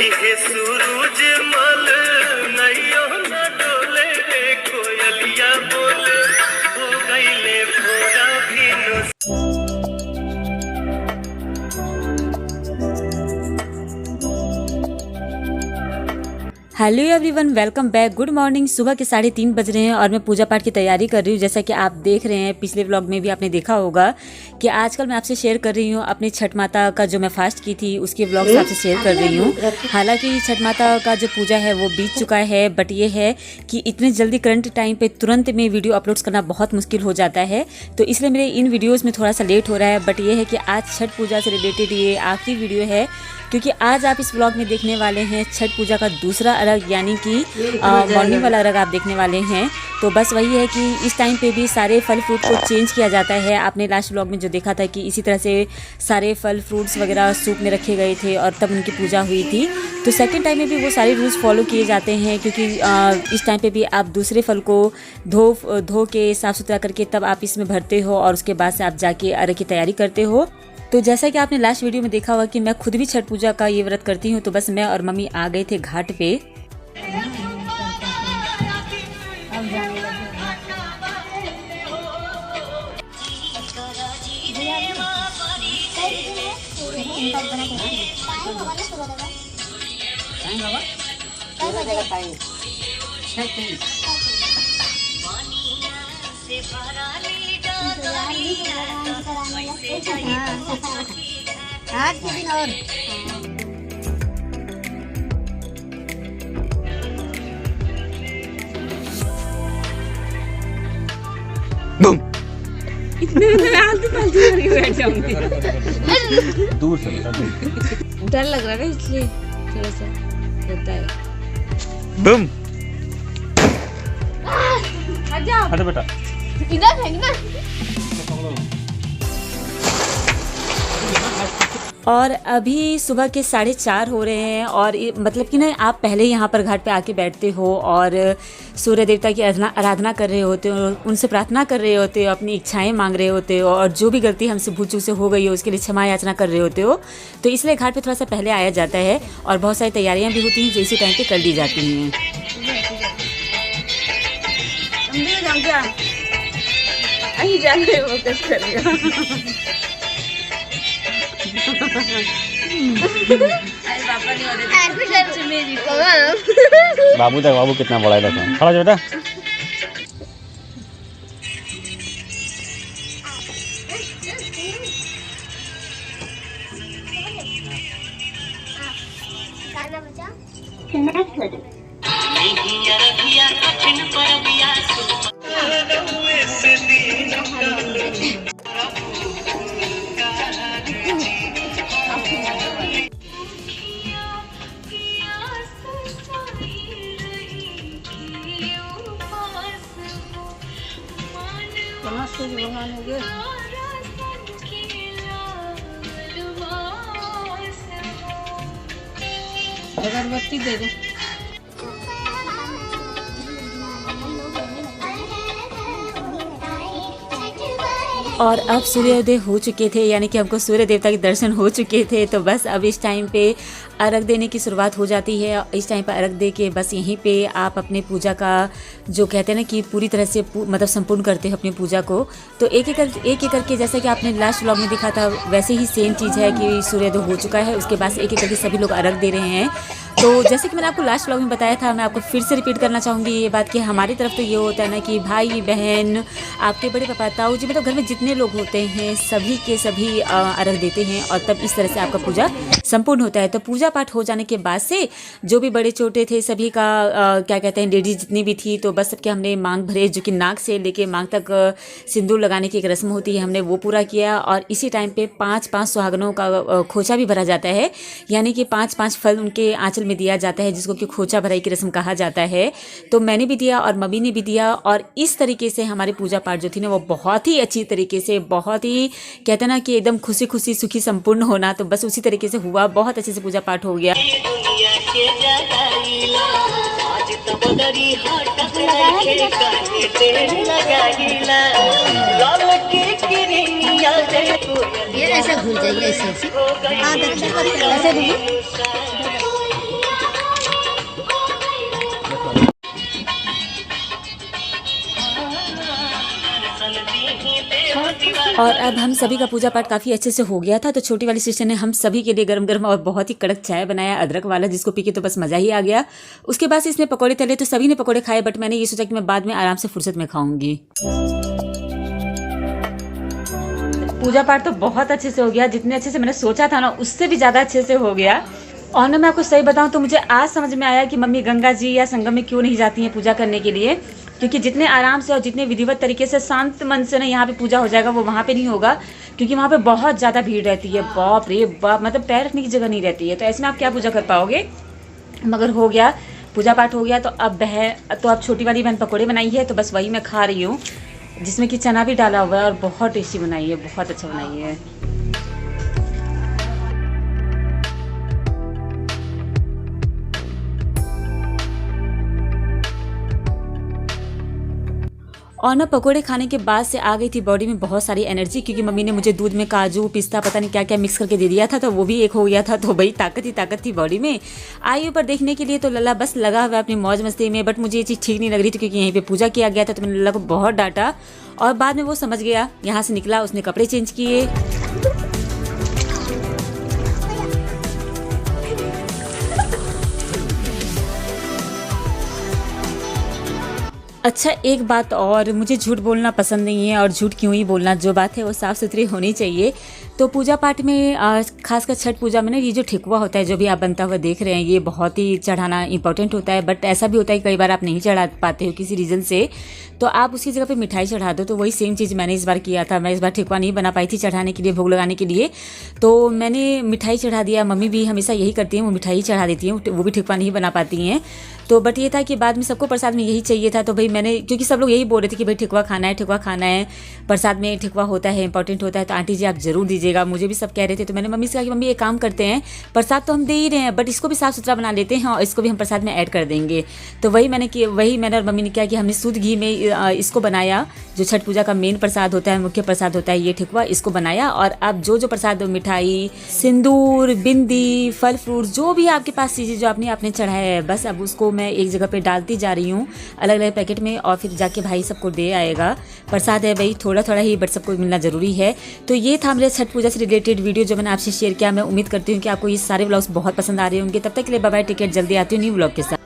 हे सूरज मल नैयो न डोले रे कोयलिया बोले हो गईले भोरा भिनो। Hello everyone, welcome back. Good morning. सुबह के 3:30 बज रहे हैं और मैं पूजा पाठ की तैयारी कर रही हूँ। जैसा कि आप देख रहे हैं, पिछले व्लॉग में भी आपने देखा होगा कि आजकल मैं आपसे शेयर कर रही हूँ अपनी छठ माता का जो मैं फास्ट की थी उसके व्लॉग्स आपसे शेयर कर रही हूँ। हालांकि छठ माता का जो पूजा है वो बीत चुका है, बट ये है कि इतने जल्दी करंट टाइम पे तुरंत में वीडियो अपलोड्स करना बहुत मुश्किल हो जाता है, तो इसलिए मेरे इन वीडियोज़ में थोड़ा सा लेट हो रहा है। बट ये है कि आज छठ पूजा से रिलेटेड ये आखिरी वीडियो है, क्योंकि आज आप इस व्लॉग में देखने वाले हैं छठ पूजा का दूसरा अर्घ, यानी कि मॉर्निंग वाला अर्घ आप देखने वाले हैं। तो बस वही है कि इस टाइम पे भी सारे फल फ्रूट को चेंज किया जाता है। आपने लास्ट व्लॉग में जो देखा था कि इसी तरह से सारे फल फ्रूट्स वगैरह सूप में रखे गए थे और तब उनकी पूजा हुई थी। तो सेकंड टाइम में भी वो सारे रूल्स फॉलो किए जाते हैं, क्योंकि इस टाइम पे भी आप दूसरे फल को धो के साफ़ सुथरा करके तब आप इसमें भरते हो और उसके बाद से आप जाके अर्घ की तैयारी करते हो। तो जैसा कि आपने लास्ट वीडियो में देखा हुआ कि मैं खुद भी छठ पूजा का ये व्रत करती हूँ, तो बस मैं और मम्मी आ गए थे घाट पे। आज के दिन और इतने में आलतू फालतू करके बैठ जाऊंगी। दूर से डर लग रहा है इसलिए थोड़ा सा होता है। बम हट हट बेटा, इधर फेंकना। और अभी सुबह के 4:30 हो रहे हैं और मतलब कि ना आप पहले यहाँ पर घाट पे आके बैठते हो और सूर्य देवता की आराधना कर रहे होते हो, उनसे प्रार्थना कर रहे होते हो, अपनी इच्छाएं मांग रहे होते हो और जो भी गलती हमसे भूल चूक से हो गई हो उसके लिए क्षमा याचना कर रहे होते हो। तो इसलिए घाट पे थोड़ा सा पहले आया जाता है और बहुत सारी तैयारियाँ भी होती हैं जो इसी टाइम पर कर ली जाती हैं। बाबू तक बाबू कितना बड़ा है, देखो खड़ा हो बेटा। अगरबत्ती दे दो। और अब सूर्योदय हो चुके थे, यानी कि हमको सूर्य देवता के दर्शन हो चुके थे। तो बस अब इस टाइम पे अर्घ देने की शुरुआत हो जाती है। इस टाइम पर अर्घ दे के बस यहीं पे आप अपने पूजा का जो कहते हैं ना कि पूरी तरह से मतलब संपूर्ण करते हो अपनी पूजा को। तो एक एक करके जैसा कि आपने लास्ट व्लॉग में देखा था वैसे ही सेम चीज़ है कि सूर्योदय हो चुका है, उसके बाद से एक एक करके सभी लोग अर्घ दे रहे हैं। तो जैसे कि मैंने आपको लास्ट व्लॉग में बताया था, मैं आपको फिर से रिपीट करना चाहूँगी ये बात कि हमारी तरफ तो ये होता है ना कि भाई बहन, आपके बड़े पापा, ताऊ जी, मतलब घर में जितने लोग होते हैं सभी के सभी अर्घ देते हैं और तब इस तरह से आपका पूजा संपूर्ण होता है। तो पूजा पाठ हो जाने के बाद से जो भी बड़े छोटे थे सभी का क्या कहते हैं लेडीज जितनी भी थी, तो बस सबके हमने मांग भरे, जो कि नाक से लेके मांग तक सिंदूर लगाने की एक रस्म होती है, हमने वो पूरा किया। और इसी टाइम पे 5-5 सुहागनों का खोचा भी भरा जाता है, यानी कि 5-5 फल उनके आंचल में दिया जाता है, जिसको कि खोचा भराई की रस्म कहा जाता है। तो मैंने भी दिया और मम्मी ने भी दिया और इस तरीके से हमारी पूजा पाठ जो थी ना वो बहुत ही अच्छी तरीके से, बहुत ही कहते हैं ना कि एकदम खुशी खुशी सुखी संपूर्ण होना, तो बस उसी तरीके से हुआ। बहुत अच्छे से पूजा पाठ हो गया। ये ऐसे घुल जाएगी ऐसे। हाँ, ऐसे और अब हम सभी का पूजा पाठ काफ़ी अच्छे से हो गया था, तो छोटी वाली सिस्टर ने हम सभी के लिए गरम गरम और बहुत ही कड़क चाय बनाया, अदरक वाला, जिसको पी के तो बस मज़ा ही आ गया। उसके बाद से इसने पकौड़े तले, तो सभी ने पकौड़े खाए, बट मैंने ये सोचा कि मैं बाद में आराम से फुर्सत में खाऊंगी। पूजा पाठ तो बहुत अच्छे से हो गया, जितने अच्छे से मैंने सोचा था ना उससे भी ज़्यादा अच्छे से हो गया। और ना मैं आपको सही बताऊं तो मुझे आज समझ में आया कि मम्मी गंगा जी या संगम में क्यों नहीं जाती हैं पूजा करने के लिए, क्योंकि जितने आराम से और जितने विधिवत तरीके से शांत मन से ना यहाँ पे पूजा हो जाएगा वो वहाँ पे नहीं होगा, क्योंकि वहाँ पे बहुत ज़्यादा भीड़ रहती है। बाप रे बाप, मतलब पैर रखने की जगह नहीं रहती है, तो ऐसे में आप क्या पूजा कर पाओगे। मगर हो गया, पूजा पाठ हो गया। तो अब छोटी वाली बहन पकौड़े बनाई है, तो बस वही मैं खा रही हूँ, जिसमें कि चना भी डाला हुआ है और बहुत टेस्टी बनाई है, बहुत अच्छा बनाई है। और ना पकोड़े खाने के बाद से आ गई थी बॉडी में बहुत सारी एनर्जी, क्योंकि मम्मी ने मुझे दूध में काजू पिस्ता पता नहीं क्या क्या मिक्स करके दे दिया था, तो वो भी एक हो गया था। तो भाई ताकत ही ताकत थी बॉडी में। आई ऊपर देखने के लिए तो लल्ला बस लगा हुआ अपनी मौज मस्ती में, बट मुझे ये चीज़ ठीक नहीं लग रही थी, क्योंकि यहीं पे पूजा किया गया था। तो मैंने लल्ला को बहुत डांटा और बाद में वो समझ गया, यहाँ से निकला, उसने कपड़े चेंज किए। अच्छा, एक बात और, मुझे झूठ बोलना पसंद नहीं है, और झूठ क्यों ही बोलना, जो बात है वो साफ़ सुथरी होनी चाहिए। तो पूजा पाठ में खासकर छठ पूजा में ना ये जो ठेकुआ होता है, जो भी आप बनता हुआ देख रहे हैं, ये बहुत ही चढ़ाना इंपॉर्टेंट होता है। बट ऐसा भी होता है कि कई बार आप नहीं चढ़ा पाते हो किसी रीज़न से, तो आप उसकी जगह पे मिठाई चढ़ा दो। तो वही सेम चीज़ मैंने इस बार किया था। मैं इस बार ठेकुआ नहीं बना पाई थी चढ़ाने के लिए, भोग लगाने के लिए, तो मैंने मिठाई चढ़ा दिया। मम्मी भी हमेशा यही करती हैं, वो मिठाई चढ़ा देती हैं, वो भी ठेकुआ नहीं बना पाती हैं। तो बट ये था कि बाद में सबको प्रसाद में यही चाहिए था, तो भाई मैंने, क्योंकि सब लोग यही बोल रहे थे कि भाई ठेकुआ खाना है, ठेकुआ खाना है, प्रसाद में ठेकुआ होता है, इंपॉर्टेंट होता है, तो आंटी जी आप जरूर दीजिएगा। मुझे भी सब कह रहे थे, तो मैंने मम्मी से कहा कि मम्मी एक काम करते हैं, प्रसाद तो हम दे ही रहे हैं, बट इसको भी साफ़ सुथरा बना लेते हैं और इसको भी हम प्रसाद में ऐड कर देंगे। तो वही मैंने और मम्मी ने किया कि हमने शुद्ध घी में इसको बनाया, जो छठ पूजा का मेन प्रसाद होता है, मुख्य प्रसाद होता है ये ठेकुआ, इसको बनाया। और अब जो प्रसाद, मिठाई, सिंदूर, बिंदी, फल फ्रूट, जो भी आपके पास चीज़ें जो आपने चढ़ाया है, बस अब उसको मैं एक जगह पे डालती जा रही हूँ अलग अलग पैकेट में, और फिर जाके भाई सबको दे आएगा। प्रसाद है भाई, थोड़ा थोड़ा ही, बट सबको मिलना ज़रूरी है। तो ये था मेरे छठ पूजा से रिलेटेड वीडियो जो मैंने आपसे शेयर किया। मैं उम्मीद करती हूँ कि आपको ये सारे व्लॉग्स बहुत पसंद आ रहे होंगे। तब तक के लिए बाय बाय, टिकट जल्दी आती हूँ न्यू व्लॉग के साथ।